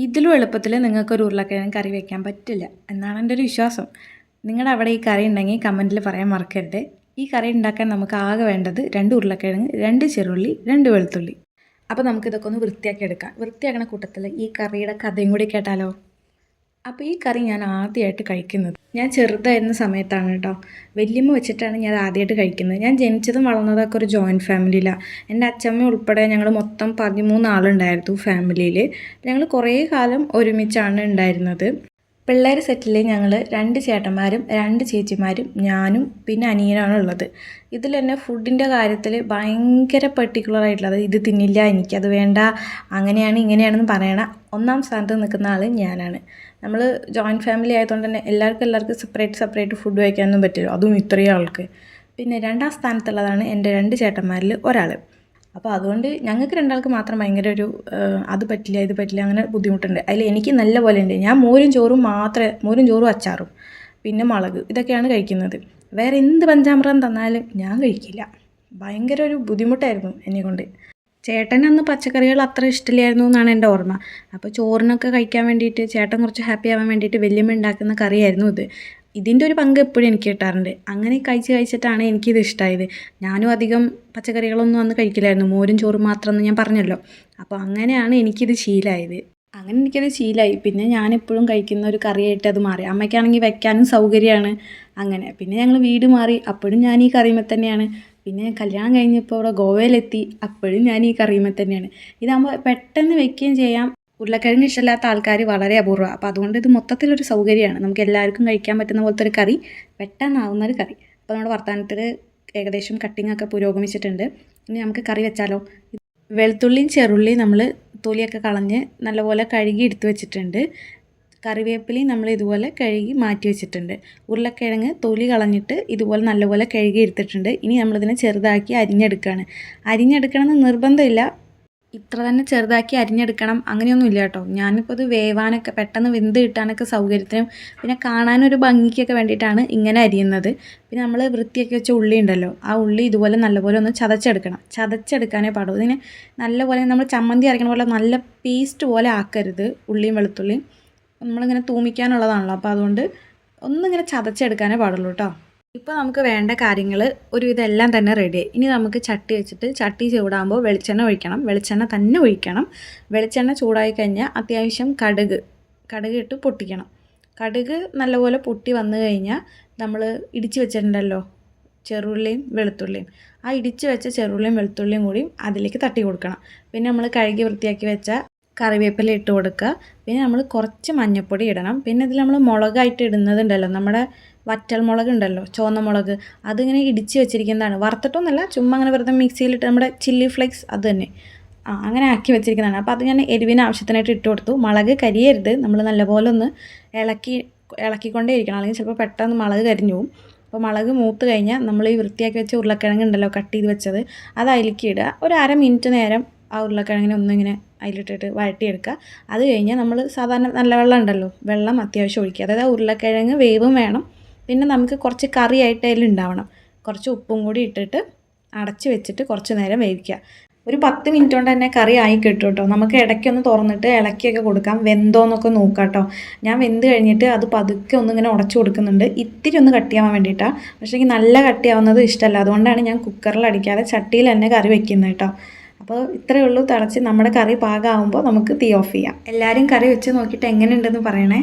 ഇതിലും എളുപ്പത്തിൽ നിങ്ങൾക്കൊരു ഉരുളക്കിഴങ്ങ് കറി വയ്ക്കാൻ പറ്റില്ല എന്നാണ് എൻ്റെ ഒരു വിശ്വാസം. നിങ്ങളുടെ അവിടെ ഈ കറി ഉണ്ടെങ്കിൽ കമൻറ്റിൽ പറയാൻ മറക്കരുത്. ഈ കറി ഉണ്ടാക്കാൻ നമുക്ക് ആകെ വേണ്ടത് 2 ഉരുളക്കിഴങ്ങ്, 2 ചെറുള്ളി, 2 വെളുത്തുള്ളി. അപ്പോൾ നമുക്കിതൊക്കെ ഒന്ന് വൃത്തിയാക്കി എടുക്കാം. വൃത്തിയാക്കണ കൂട്ടത്തിൽ ഈ കറിയുടെ കഥയും കൂടി കേട്ടാലോ? അപ്പോൾ ഈ കറി ഞാൻ ആദ്യമായിട്ട് കഴിക്കുന്നത് ഞാൻ ചെറുതായിരുന്ന സമയത്താണ് കേട്ടോ. വല്യമ്മ വെച്ചിട്ടാണ് ഞാൻ ആദ്യമായിട്ട് കഴിക്കുന്നത്. ഞാൻ ജനിച്ചതും വളർന്നതൊക്കെ ഒരു ജോയിൻറ്റ് ഫാമിലിയിലാണ്. എൻ്റെ അച്ഛമ്മ ഉൾപ്പെടെ ഞങ്ങൾ മൊത്തം 13 ആളുണ്ടായിരുന്നു ഫാമിലിയിൽ. ഞങ്ങൾ കുറേ കാലം ഒരുമിച്ചാണ് ഉണ്ടായിരുന്നത്. പിള്ളേർ സെറ്റിൽ ഞങ്ങൾ 2 ചേട്ടന്മാരും 2 ചേച്ചിമാരും ഞാനും പിന്നെ അനിയനാണ് ഉള്ളത്. ഇതിൽ തന്നെ ഫുഡിൻ്റെ കാര്യത്തിൽ ഭയങ്കര പെർട്ടിക്കുലറായിട്ടുള്ളത് ഇത് തിന്നില്ല, എനിക്കത് വേണ്ട, അങ്ങനെയാണ് ഇങ്ങനെയാണെന്ന് പറയണ ഒന്നാം സ്ഥാനത്ത് നിൽക്കുന്ന ആൾ ഞാനാണ്. നമ്മൾ ജോയിൻറ്റ് ഫാമിലി ആയതുകൊണ്ട് തന്നെ എല്ലാവർക്കും സെപ്പറേറ്റ് ഫുഡ് കഴിക്കാനൊന്നും പറ്റില്ല, അതും ഇത്രയും ആൾക്ക്. പിന്നെ 2ാം സ്ഥാനത്തുള്ളതാണ് എൻ്റെ 2 ചേട്ടന്മാരിൽ ഒരാൾ. അപ്പോൾ അതുകൊണ്ട് ഞങ്ങൾക്ക് 2 മാത്രം ഭയങ്കര ഒരു അത് പറ്റില്ല ഇത് പറ്റില്ല അങ്ങനെ ബുദ്ധിമുട്ടുണ്ട്. അതിൽ എനിക്ക് നല്ല പോലെ ഉണ്ട്. ഞാൻ മോരും ചോറും അച്ചാറും പിന്നെ മുളക് ഇതൊക്കെയാണ് കഴിക്കുന്നത്. വേറെ എന്ത് പഞ്ചാമൃതം തന്നാലും ഞാൻ കഴിക്കില്ല. ഭയങ്കര ഒരു ബുദ്ധിമുട്ടായിരുന്നു എന്നെക്കൊണ്ട്. ചേട്ടൻ അന്ന് പച്ചക്കറികൾ അത്ര ഇഷ്ടമില്ലായിരുന്നു എന്നാണ് എൻ്റെ ഓർമ്മ. അപ്പോൾ ചോറിനൊക്കെ കഴിക്കാൻ വേണ്ടിയിട്ട് ചേട്ടൻ കുറച്ച് ഹാപ്പി ആവാൻ വേണ്ടിയിട്ട് വല്യമ്മ ഉണ്ടാക്കുന്ന കറിയായിരുന്നു ഇത്. ഇതിൻ്റെ ഒരു പങ്ക് എപ്പോഴും എനിക്ക് കിട്ടാറുണ്ട്. അങ്ങനെ കഴിച്ചിട്ടാണ് എനിക്കിത് ഇഷ്ടമായത്. ഞാനും അധികം പച്ചക്കറികളൊന്നും അന്ന് കഴിക്കില്ലായിരുന്നു, മോരും ചോറും മാത്രമെന്ന് ഞാൻ പറഞ്ഞല്ലോ. അപ്പോൾ അങ്ങനെയാണ് എനിക്കിത് ശീലമായത്. പിന്നെ ഞാനെപ്പോഴും കഴിക്കുന്ന ഒരു കറിയായിട്ട് അത് മാറി. അമ്മയ്ക്കാണെങ്കിൽ വെക്കാനും സൗകര്യമാണ്. അങ്ങനെ പിന്നെ ഞങ്ങൾ വീട് മാറി, അപ്പോഴും ഞാൻ ഈ കറിയുമ്പോൾ തന്നെയാണ്. പിന്നെ കല്യാണം കഴിഞ്ഞപ്പോൾ ഇവിടെ ഗോവയിലെത്തി, അപ്പോഴും ഞാൻ ഈ കറിയുമ്പോൾ തന്നെയാണ്. ഇതാകുമ്പോൾ പെട്ടെന്ന് വെക്കുകയും ചെയ്യാം. ഉരുളക്കിഴങ്ങ് ഇഷ്ടമില്ലാത്ത ആൾക്കാർ വളരെ അപൂർവമാണ്. അപ്പോൾ അതുകൊണ്ട് ഇത് മൊത്തത്തിലൊരു സൗകര്യമാണ്. നമുക്ക് എല്ലാവർക്കും കഴിക്കാൻ പറ്റുന്ന പോലത്തെ ഒരു കറി, പെട്ടെന്നാവുന്നൊരു കറി. അപ്പോൾ നമ്മുടെ വർത്തമാനത്തിൽ ഏകദേശം കട്ടിങ്ങൊക്കെ പുരോഗമിച്ചിട്ടുണ്ട്. ഇനി നമുക്ക് കറി വെച്ചാലോ? വെളുത്തുള്ളിയും ചെറുള്ളിയും നമ്മൾ തൊലിയൊക്കെ കളഞ്ഞ് നല്ലപോലെ കഴുകി എടുത്ത് വെച്ചിട്ടുണ്ട്. കറിവേപ്പിലയും നമ്മൾ ഇതുപോലെ കഴുകി മാറ്റി വെച്ചിട്ടുണ്ട്. ഉരുളക്കിഴങ്ങ് തൊലി കളഞ്ഞിട്ട് ഇതുപോലെ നല്ലപോലെ കഴുകി എടുത്തിട്ടുണ്ട്. ഇനി നമ്മളിതിനെ ചെറുതാക്കി അരിഞ്ഞെടുക്കുകയാണ്. അരിഞ്ഞെടുക്കണമെന്ന് നിർബന്ധമില്ല, ഇത്ര തന്നെ ചെറുതാക്കി അരിഞ്ഞെടുക്കണം അങ്ങനെയൊന്നും ഇല്ല കേട്ടോ. ഞാനിപ്പോൾ ഇത് വേവാനൊക്കെ പെട്ടെന്ന് വെന്ത് കിട്ടാനൊക്കെ സൗകര്യത്തിനും പിന്നെ കാണാനൊരു ഭംഗിക്കൊക്കെ വേണ്ടിയിട്ടാണ് ഇങ്ങനെ അരിയുന്നത്. പിന്നെ നമ്മൾ വൃത്തിയാക്കി വെച്ച ഉള്ളി ഉണ്ടല്ലോ, ആ ഉള്ളി ഇതുപോലെ നല്ലപോലെ ഒന്ന് ചതച്ചെടുക്കാനേ പാടും. ഇതിന് നല്ലപോലെ നമ്മൾ ചമ്മന്തി അരയ്ക്കണ പോലെ നല്ല പേസ്റ്റ് പോലെ ആക്കരുത്. ഉള്ളിയും വെളുത്തുള്ളിയും നമ്മളിങ്ങനെ തൂമിക്കാനുള്ളതാണല്ലോ, അപ്പോൾ അതുകൊണ്ട് ഒന്നിങ്ങനെ ചതച്ചെടുക്കാനേ പാടുള്ളൂ കേട്ടോ. ഇപ്പോൾ നമുക്ക് വേണ്ട കാര്യങ്ങൾ ഒരുവിധം എല്ലാം തന്നെ റെഡിയായി. ഇനി നമുക്ക് ചട്ടി വെച്ചിട്ട് ചട്ടി ചൂടാകുമ്പോൾ വെളിച്ചെണ്ണ തന്നെ ഒഴിക്കണം. വെളിച്ചെണ്ണ ചൂടായി കഴിഞ്ഞാൽ അത്യാവശ്യം കടുക് ഇട്ട് പൊട്ടിക്കണം. കടുക് നല്ലപോലെ പൊട്ടി വന്നു കഴിഞ്ഞാൽ നമ്മൾ ഇടിച്ച് വെച്ചിട്ടുണ്ടല്ലോ ചെറുള്ളിയും വെളുത്തുള്ളിയും, ആ ഇടിച്ച് വെച്ച ചെറുള്ളിയും വെളുത്തുള്ളിയും കൂടിയും അതിലേക്ക് തട്ടി കൊടുക്കണം. പിന്നെ നമ്മൾ കഴുകി വൃത്തിയാക്കി വെച്ച കറിവേപ്പില ഇട്ട് കൊടുക്കുക. പിന്നെ നമ്മൾ കുറച്ച് മഞ്ഞൾപ്പൊടി ഇടണം. പിന്നെ ഇതിൽ നമ്മൾ മുളകായിട്ട് ഇടുന്നതുണ്ടല്ലോ, നമ്മുടെ വറ്റൽ മുളക് ഉണ്ടല്ലോ, ചുവന്ന മുളക്, അതിങ്ങനെ ഇടിച്ച് വെച്ചിരിക്കുന്നതാണ്. വറുത്തിട്ടൊന്നുമല്ല, ചുമ്മാ അങ്ങനെ വെറുതെ മിക്സിയിലിട്ട് നമ്മുടെ ചില്ലി ഫ്ലേക്സ് അത് തന്നെ അങ്ങനെ ആക്കി വെച്ചിരിക്കുന്നതാണ്. അപ്പോൾ അത് ഞാൻ എരിവിന് ആവശ്യത്തിനായിട്ട് ഇട്ട് കൊടുത്തു. മുളക് കരിയരുത്, നമ്മൾ നല്ലപോലെ ഒന്ന് ഇളക്കിക്കൊണ്ടേ ഇരിക്കണം, അല്ലെങ്കിൽ ചിലപ്പോൾ പെട്ടെന്ന് മുളക് കരിഞ്ഞു പോകും. അപ്പോൾ മുളക് മൂത്ത് കഴിഞ്ഞാൽ നമ്മൾ ഈ വൃത്തിയാക്കി വെച്ച ഉരുളക്കിഴങ്ങ് ഉണ്ടല്ലോ കട്ട് ചെയ്ത് വെച്ചത്, അത് അതിലേക്ക് ഇടുക. ഒരു 1/2 മിനിറ്റ് നേരം ആ ഉരുളക്കിഴങ്ങിനെ ഒന്നിങ്ങനെ അതിലിട്ടിട്ട് വഴട്ടിയെടുക്കുക. അത് കഴിഞ്ഞാൽ നമ്മൾ സാധാരണ നല്ല വെള്ളം ഉണ്ടല്ലോ, വെള്ളം അത്യാവശ്യം ഒഴിക്കുക. അതായത് ഉരുളക്കിഴങ്ങ് വേവും വേണം, പിന്നെ നമുക്ക് കുറച്ച് കറിയായിട്ട് അതിലുണ്ടാവണം. കുറച്ച് ഉപ്പും കൂടി ഇട്ടിട്ട് അടച്ച് വെച്ചിട്ട് കുറച്ച് നേരം വേവിക്കുക. ഒരു 10 മിനിറ്റ് കൊണ്ട് തന്നെ കറി ആയി കിട്ടും കേട്ടോ. നമുക്ക് ഇടയ്ക്കൊന്ന് തുറന്നിട്ട് ഇളക്കിയൊക്കെ കൊടുക്കാം, വെന്തോന്നൊക്കെ നോക്കാം കേട്ടോ. ഞാൻ വെന്ത് കഴിഞ്ഞിട്ട് അത് പതുക്കെ ഒന്നിങ്ങനെ ഉടച്ചു കൊടുക്കുന്നുണ്ട്, ഇത്തിരി ഒന്ന് കട്ടിയാവാൻ വേണ്ടിയിട്ടാണ്. പക്ഷേ എനിക്ക് നല്ല കട്ടിയാവുന്നത് ഇഷ്ടമല്ല, അതുകൊണ്ടാണ് ഞാൻ കുക്കറിൽ അടിക്കാതെ ചട്ടിയിൽ തന്നെ കറി വെക്കുന്നത് കേട്ടോ. അപ്പോൾ ഇത്രയേ ഉള്ളൂ. തിളച്ച് നമ്മുടെ കറി പാകമാകുമ്പോൾ നമുക്ക് തീ ഓഫ് ചെയ്യാം. എല്ലാവരും കറി വെച്ച് നോക്കിയിട്ട് എങ്ങനെയുണ്ടെന്ന് പറയണേ.